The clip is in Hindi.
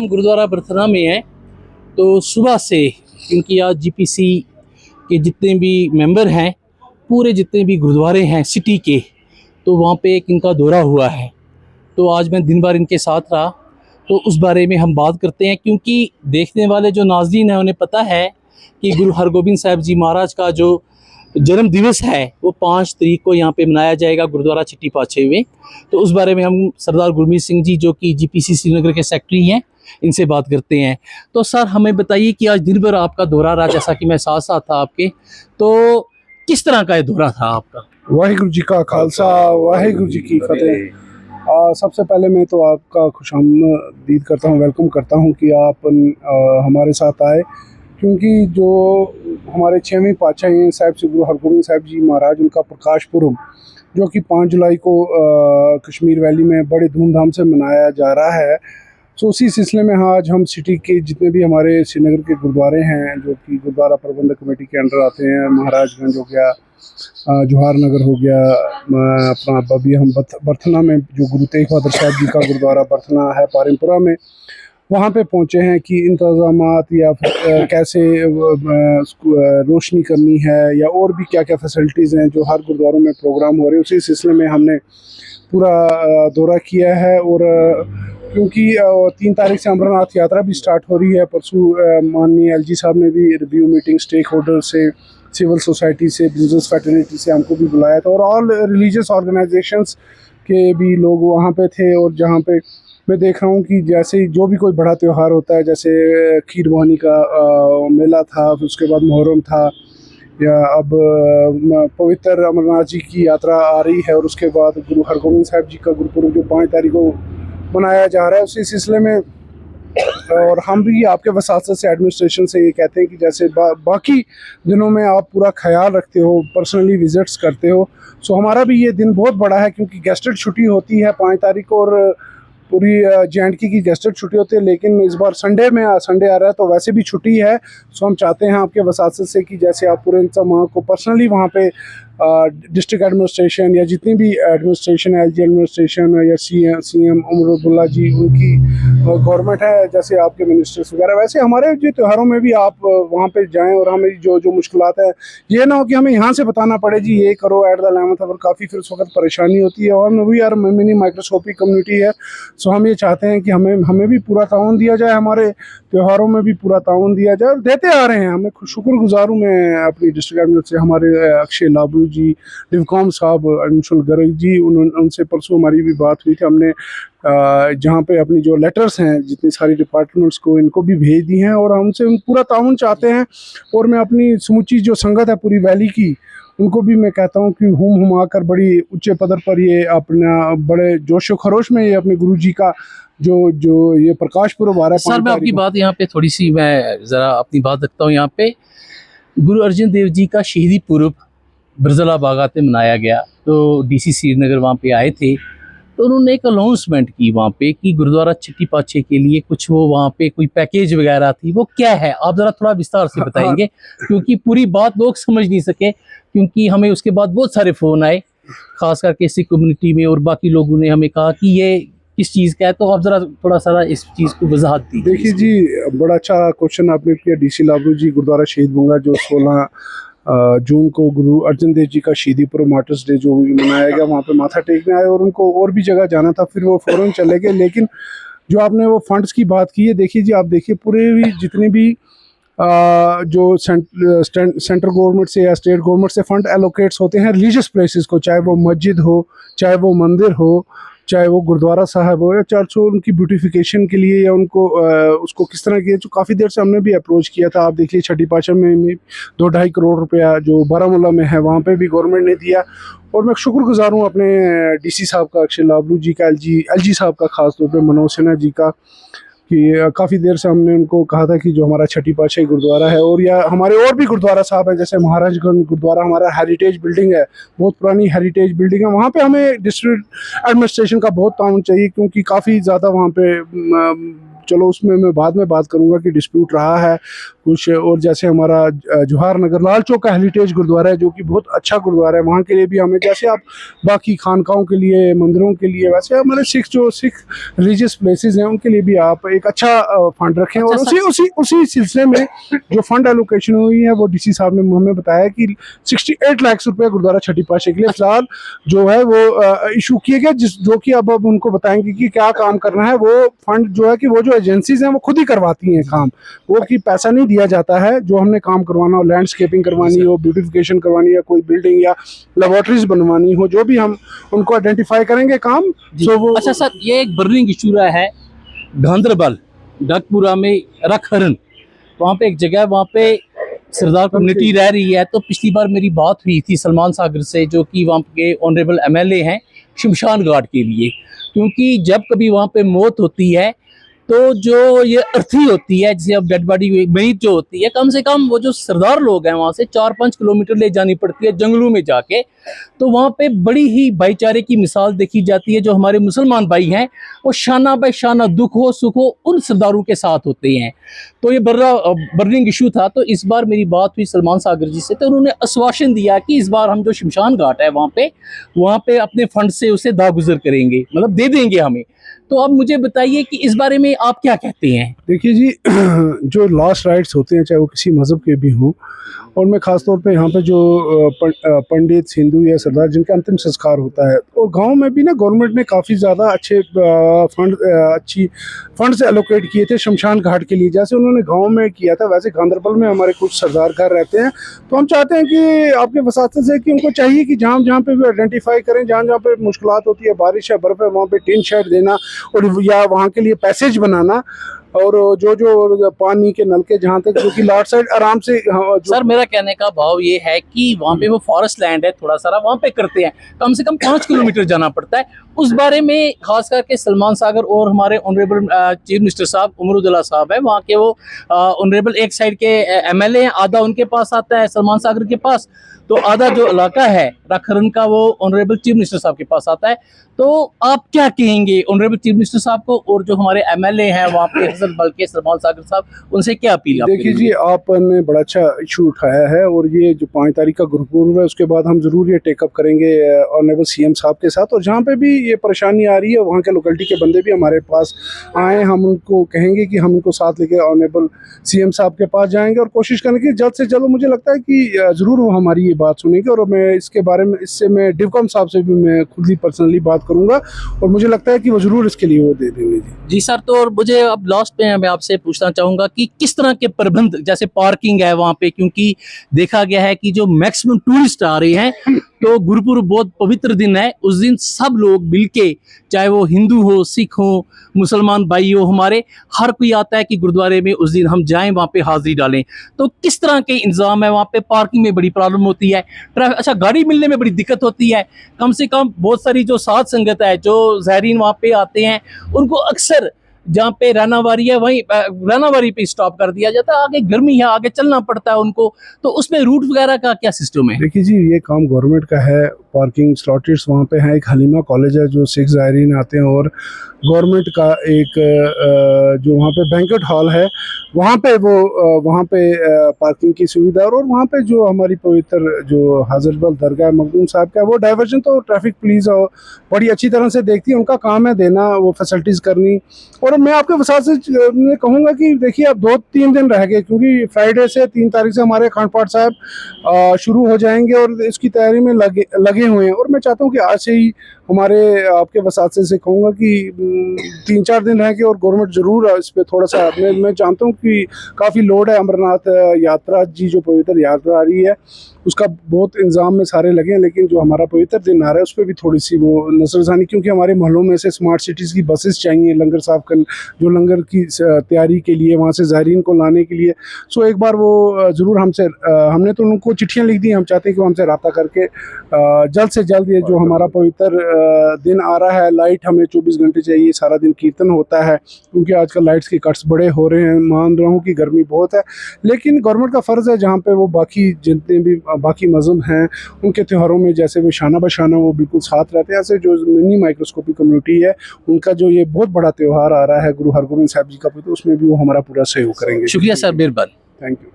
हम गुरुद्वारा बर्थना में हैं। तो सुबह से, क्योंकि आज जीपीसी के जितने भी मेंबर हैं, पूरे जितने भी गुरुद्वारे हैं सिटी के, तो वहाँ पे एक इनका दौरा हुआ है। तो आज मैं दिन भर इनके साथ रहा, तो उस बारे में हम बात करते हैं। क्योंकि देखने वाले जो नाज़रीन हैं उन्हें पता है कि गुरु हरगोबिंद साहिब जी महाराज का जो जन्म दिवस है वो 5 तारीख को यहाँ पे मनाया जाएगा गुरुद्वारा चिट्टी पाछे में। तो उस बारे में हम सरदार गुरमीत सिंह जी, जो कि जीपीसी श्रीनगर के सेक्रेटरी हैं, इनसे बात करते हैं। तो सर, हमें बताइए कि आज दिन भर आपका दौरा रहा, जैसा कि मैं साथ साथ था आपके, तो किस तरह का ये दौरा था आपका? वाहिगुरु जी का खालसा, वाहिगुरु जी की फतेह। सबसे पहले मैं तो आपका खुशामदीद करता हूँ, वेलकम करता हूँ कि आप हमारे साथ आए, क्योंकि जो हमारे 6वें पातशाह हैं साहिब श्री गुरु हरगोबिंद साहिब जी महाराज, उनका प्रकाश पुरब जो कि 5 जुलाई को कश्मीर वैली में बड़े धूमधाम से मनाया जा रहा है। सो उसी सिलसिले में आज हम सिटी के जितने भी हमारे श्रीनगर के गुरुद्वारे हैं, जो कि गुरुद्वारा प्रबंधक कमेटी के अंडर आते हैं, महाराजगंज हो गया, जवाहर नगर हो गया, अपना अभी हम बर्थना में जो गुरु तेग बहादुर साहब जी का गुरुद्वारा बर्थना है पारिमपुरा में, वहाँ पे पहुँचे हैं कि इंतज़ामात या फिर कैसे रोशनी करनी है या और भी क्या क्या फैसिलिटीज़ हैं जो हर गुरुद्वारों में प्रोग्राम हो रहे हैं। उसी सिलसिले में हमने पूरा दौरा किया है। और क्योंकि 3 तारीख से अमरनाथ यात्रा भी स्टार्ट हो रही है, परसों माननीय एलजी साहब ने भी रिव्यू मीटिंग स्टेक होल्डर से, सिविल सोसाइटी से, बिजनेस फैटर्निटी से हमको भी बुलाया था, और ऑल रिलीजियस ऑर्गेनाइजेशंस के भी लोग वहाँ पे थे। और जहाँ पे मैं देख रहा हूँ कि जैसे जो भी कोई बड़ा त्यौहार होता है, जैसे खीर मोहनी का मेला था, फिर उसके बाद मुहर्रम था, या अब पवित्र अमरनाथ जी की यात्रा आ रही है, और उसके बाद गुरु हरगोबिंद साहिब जी का गुरुपुरब जो 5 तारीख को मनाया जा रहा है। उसी सिलसिले में और हम भी आपके वसासत से, एडमिनिस्ट्रेशन से ये कहते हैं कि जैसे बाकी दिनों में आप पूरा ख्याल रखते हो, पर्सनली विजिट्स करते हो, सो हमारा भी ये दिन बहुत बड़ा है, क्योंकि गेस्टेड छुट्टी होती है 5 तारीख को, और पूरी JNK की गेस्टेड छुट्टी होती है। लेकिन इस बार संडे आ रहा है, तो वैसे भी छुट्टी है। सो हम चाहते हैं आपके वसासत से कि जैसे आप पूरे इंतजाम को पर्सनली वहाँ पे डिस्ट्रिक्ट एडमिनिस्ट्रेशन या जितनी भी एडमिनिस्ट्रेशन है, LG एडमिनिस्ट्रेशन या CM उमर अब्दुल्ला जी, उनकी गवर्नमेंट है, जैसे आपके मिनिस्टर्स वगैरह, वैसे हमारे जो त्योहारों में भी आप वहाँ पे जाएं, और हमें जो मुश्किलात है, ये ना हो कि हमें यहाँ से बताना पड़े जी ये करो एट द 11th आवर, काफ़ी फिर उस वक्त परेशानी होती है। और we are mini microscopic community है, सो हम ये चाहते हैं कि हमें भी पूरा ताउन दिया जाए, हमारे त्योहारों में भी पूरा ताउन दिया जाए, और देते आ रहे हैं। हमें शुक्रगुजार हूँ मैं अपनी डिस्ट्रिक्ट एडमिनिस्ट्रेशन से, हमारे अक्षय लाबरू जी, डिवकॉम साहब, अंशुल गर्ग जी, उनसे परसों हमारी भी बात हुई थी। हमने जहाँ पे अपनी जो लेटर्स हैं जितनी सारी डिपार्टमेंट्स को, इनको भी भेज दी हैं, और हमसे पूरा ताउन चाहते हैं। और मैं अपनी समूची जो संगत है पूरी वैली की, उनको भी मैं कहता हूँ कि हुम आकर बड़ी ऊंचे पदर पर ये अपना बड़े जोशो खरोश में ये अपने गुरु जी का जो ये प्रकाश पुरब आ रहा है। सर, मैं आपकी बात यहाँ पे थोड़ी सी, मैं ज़रा अपनी बात रखता हूँ यहाँ पे। गुरु अर्जन देव जी का शहीदी पुरब बिरजला बागात में मनाया गया, तो DC श्रीनगर वहाँ पे आए थे, तो उन्होंने एक अनाउंसमेंट की वहाँ पे कि गुरुद्वारा चिट्टी पाछे के लिए कुछ वो वहाँ पे कोई पैकेज वगैरह थी, वो क्या है? आप ज़रा थोड़ा विस्तार से बताएंगे, क्योंकि पूरी बात लोग समझ नहीं सके। क्योंकि हमें उसके बाद बहुत सारे फ़ोन आए, खास करके सिख कम्युनिटी में, और बाकी लोगों ने हमें कहा कि ये किस चीज़ का है। तो आप ज़रा थोड़ा सा इस चीज़ को वजाहत दीजिए। देखिए जी, बड़ा अच्छा क्वेश्चन आपने किया। DC लाबरू जी गुरुद्वारा शहीद बुंगा, जो 16 जून को गुरु अर्जन देव जी का शहीदी पुरब मार्टर्स डे जो मनाया गया, वहाँ पे माथा टेकने आए, और उनको और भी जगह जाना था, फिर वो फ़ौरन चले गए। लेकिन जो आपने वो फंड्स की बात की है, देखिए जी, आप देखिए पूरे भी जितने भी जो सेंट्रल गवर्नमेंट से या स्टेट गवर्नमेंट से फंड एलोकेट्स होते हैं रिलीजियस प्लेसेस को, चाहे वो मस्जिद हो, चाहे वो मंदिर हो, चाहे वो गुरुद्वारा साहब हो या चर्च हो, उनकी ब्यूटिफिकेशन के लिए या उनको उसको किस तरह किया, जो काफ़ी देर से हमने भी अप्रोच किया था। आप देखिए छठी पातशाह में 2-2.5 करोड़ रुपया जो बारामूला में है, वहाँ पे भी गवर्नमेंट ने दिया। और मैं शुक्रगुजार हूँ अपने DC साहब का, अक्षय लाबरू जी का, LG साहब का, ख़ास तौर पर मनोज सिन्हा जी का, कि काफ़ी देर से हमने उनको कहा था कि जो हमारा छठी पातशाही गुरुद्वारा है, और या हमारे और भी गुरुद्वारा साहब हैं, जैसे महाराजगंज गुरुद्वारा हमारा हेरिटेज बिल्डिंग है, बहुत पुरानी हेरिटेज बिल्डिंग है, वहाँ पे हमें डिस्ट्रिक्ट एडमिनिस्ट्रेशन का बहुत ताउन चाहिए, क्योंकि काफ़ी ज़्यादा वहाँ पे चलो उसमें मैं बाद में बात करूँगा कि डिस्प्यूट रहा है। कुछ और जैसे हमारा जवाहर नगर लाल चौक का हेरिटेज गुरुद्वारा है जो कि बहुत अच्छा गुरुद्वारा है, वहाँ के लिए भी हमें, जैसे आप बाकी खानकाओं के लिए, मंदिरों के लिए, वैसे हमारे सिख रिलीजियस प्लेसेस हैं उनके लिए भी आप एक अच्छा फंड रखें। और उसी सिलसिले में जो फंड एलोकेशन हुई है वो डीसी साहब ने हमें बताया कि 68 लाख रुपए गुरुद्वारा छठी पातशाही के लिए फिलहाल जो है वो इशू किए गए, जो कि अब उनको बताएंगे कि क्या काम करना है। वो फंड जो है कि वो जो एजेंसीज हैं वो खुद ही करवाती हैं काम, वो कि पैसा नहीं दिया जाता है। जो हमने काम करवाना हो, लैंडस्केपिंग करवानी हो, ब्यूटिफिकेशन करवानी है, कोई बिल्डिंग या लेबोरेटरीज बनवानी हो, जो भी हम उनको आइडेंटिफाई करेंगे काम। तो वो अच्छा सर, ये एक बर्निंग इशू रहा है गांधरबल डकपुरा में रखरन, वहाँ पे एक जगह है, वहाँ पे सरदार कम्युनिटी रह रही है। तो पिछली बार मेरी बात हुई थी सलमान सागर से, जो कि वहाँ के ऑनरेबल एमएलए हैं शमशान घाट के लिए, क्योंकि जब कभी वहाँ पे मौत होती है तो जो ये अर्थी होती है, जैसे अब डेड बॉडी मईत जो होती है, कम से कम वो जो सरदार लोग हैं वहाँ से 4-5 किलोमीटर ले जानी पड़ती है जंगलों में जाके। तो वहाँ पे बड़ी ही भाईचारे की मिसाल देखी जाती है। जो हमारे मुसलमान भाई हैं वो शाना बाय शाना, दुख हो सुख हो, उन सरदारों के साथ होते हैं। तो ये बर्निंग इशू था। तो इस बार मेरी बात हुई सलमान सागर जी से, तो उन्होंने आश्वासन दिया कि इस बार हम जो शमशान घाट है वहाँ पे अपने फंड से उसे दागुजर करेंगे, मतलब दे देंगे हमें। तो अब मुझे बताइए कि इस बारे में आप क्या कहते हैं। देखिए जी, जो लास्ट राइट्स होते हैं चाहे वो किसी मज़हब के भी हों, और मैं ख़ास तौर पे यहाँ पे जो पंडित, हिंदू या सरदार जिनका अंतिम संस्कार होता है, तो गांव में भी ना गवर्नमेंट ने काफ़ी ज़्यादा अच्छे फंड से एलोकेट किए थे शमशान घाट के लिए। जैसे उन्होंने गांव में किया था, वैसे गांधरबल में हमारे कुछ सरदार घर रहते हैं। तो हम चाहते हैं कि आपके वसातत से कि उनको चाहिए कि जहाँ जहाँ पे भी आइडेंटिफाई करें, जहाँ जहाँ पे मुश्किलात होती है, बारिश या बर्फ़ है, वहाँ पे टिन शेड देना और या वहाँ के लिए पैसेज बनाना, और जो पानी के नलके जहाँ तक जो कि लॉर्ड साइड आराम से। सर मेरा कहने का भाव ये है कि वहाँ पे वो फॉरेस्ट लैंड है थोड़ा सारा, वहाँ पे करते हैं, कम से कम 5 किलोमीटर जाना पड़ता है। उस बारे में खास करके सलमान सागर और हमारे ऑनरेबल चीफ मिनिस्टर साहब उमरुद्दौला साहब है, वहाँ के वो ऑनरेबल एक साइड के एमएलए हैं, आधा उनके पास आता है सलमान सागर के पास, तो आधा जो इलाका है रखरन का वो ऑनरेबल चीफ मिनिस्टर साहब के पास आता है। तो आप क्या कहेंगे ऑनरेबल चीफ मिनिस्टर साहब को, और जो हमारे एमएलए हैं वहाँ पे हसन बल्कि सलमान सागर साहब, उनसे क्या अपील? देखिए जी, आपने बड़ा अच्छा इशू उठाया है, और ये जो 5 तारीख का गुरुपूर्व है उसके बाद हम ज़रूर ये टेकअप करेंगे ऑनरेबल सीएम साहब के साथ। और जहाँ पे भी ये परेशानी आ रही है वहाँ के लोकेलिटी के बंदे भी हमारे पास आए, हम उनको कहेंगे कि हम उनको साथ लेके ऑनरेबल सीएम साहब के पास जाएंगे और कोशिश करेंगे जल्द से जल्द। मुझे लगता है कि ज़रूर वो हमारी ये बात सुनेंगे, और मैं इसके बारे में मैं डिवकॉम साहब से भी मैं खुद ही पर्सनली बात करूंगा, और मुझे लगता है कि वो ज़रूर इसके लिए वो दे देंगे। जी सर, तो और मुझे अब लास्ट में मैं आपसे पूछना चाहूँगा कि किस तरह के प्रबंध, जैसे पार्किंग है वहाँ पे, क्योंकि देखा गया है कि जो मैक्सिमम टूरिस्ट आ रहे हैं, तो गुरुपुर बहुत पवित्र दिन है, उस दिन सब लोग मिलके, चाहे वो हिंदू हो, सिख हो, मुसलमान भाई हो, हमारे हर कोई आता है कि गुरुद्वारे में उस दिन हम जाएं, वहाँ पे हाजिरी डालें। तो किस तरह के इंतजाम है वहाँ पे? पार्किंग में बड़ी प्रॉब्लम होती है, अच्छा गाड़ी मिलने में बड़ी दिक्कत होती है। कम से कम बहुत सारी जो साध संगत है, जो ज़ायरीन वहाँ पे आते हैं, उनको अक्सर जहाँ पे रानावारी है वहीं रानावारी पे स्टॉप कर दिया जाता है, आगे गर्मी है, आगे चलना पड़ता है उनको। तो उसमें रूट वगैरह का क्या सिस्टम है? देखिए जी, ये काम गवर्नमेंट का है, पार्किंग स्लॉटेड्स वहाँ पे हैं। एक हलीमा कॉलेज है जो सिख ज़ायरीन आते हैं, और गवर्नमेंट का एक जो वहाँ पे बैंक्वेट हॉल है, वहाँ पे वहाँ पे पार्किंग की सुविधा। और वहाँ पे जो हमारी पवित्र जो हजरतबल दरगाह मखदूम साहब का, वो डाइवर्जन तो ट्रैफिक पुलिस बड़ी अच्छी तरह से देखती है, उनका काम है देना वो फैसिलिटीज़ करनी। और मैं आपके वसात से कहूँगा कि देखिए अब 2-3 दिन रह गए, क्योंकि फ्राइडे से 3 तारीख से हमारे अखंड पाठ साहब शुरू हो जाएंगे और इसकी तैयारी में लगे हुए हैं। और मैं चाहता हूँ कि आज से ही हमारे आपके वसात से कहूँगा कि 3-4 दिन रह गए, और गवर्नमेंट ज़रूर इस पर थोड़ा सा, मैं जानता हूँ कि काफ़ी लोड है। अमरनाथ यात्रा जी जो पवित्र यात्रा आ रही है, उसका बहुत इंतजाम में सारे लगे हैं, लेकिन जो हमारा पवित्र दिन आ रहा है उस पर भी थोड़ी सी वो नजरसानी, क्योंकि हमारे मोहल्लों में से स्मार्ट सिटीज़ की बसेस चाहिए लंगर साहब का, जो लंगर की तैयारी के लिए, वहाँ से ज़ायरीन को लाने के लिए। सो एक बार वो ज़रूर हमसे, हमने तो उनको चिट्ठियाँ लिख दी, हम चाहते हैं कि वो हमसे रब्ता करके जल्द से जल्द ये जो हमारा पवित्र दिन आ रहा है, लाइट हमें 24 घंटे चाहिए, सारा दिन कीर्तन होता है, क्योंकि आजकल लाइट्स के कट्स बड़े हो रहे हैं। मान रहा हूँ कि गर्मी बहुत है, लेकिन गवर्नमेंट का फ़र्ज़ है जहाँ पे वो बाकी जितने भी बाकी मज़हब हैं उनके त्योहारों में जैसे वो शाना बशाना वो बिल्कुल साथ रहते हैं, ऐसे जो मिनी माइक्रोस्कोपिक कम्युनिटी है उनका जो ये बहुत बड़ा त्यौहार आ रहा है गुरु हरगोबिंद साहब जी का, तो उसमें भी वो हमारा पूरा सहयोग करेंगे। शुक्रिया सर, मेहरबानी। Thank you.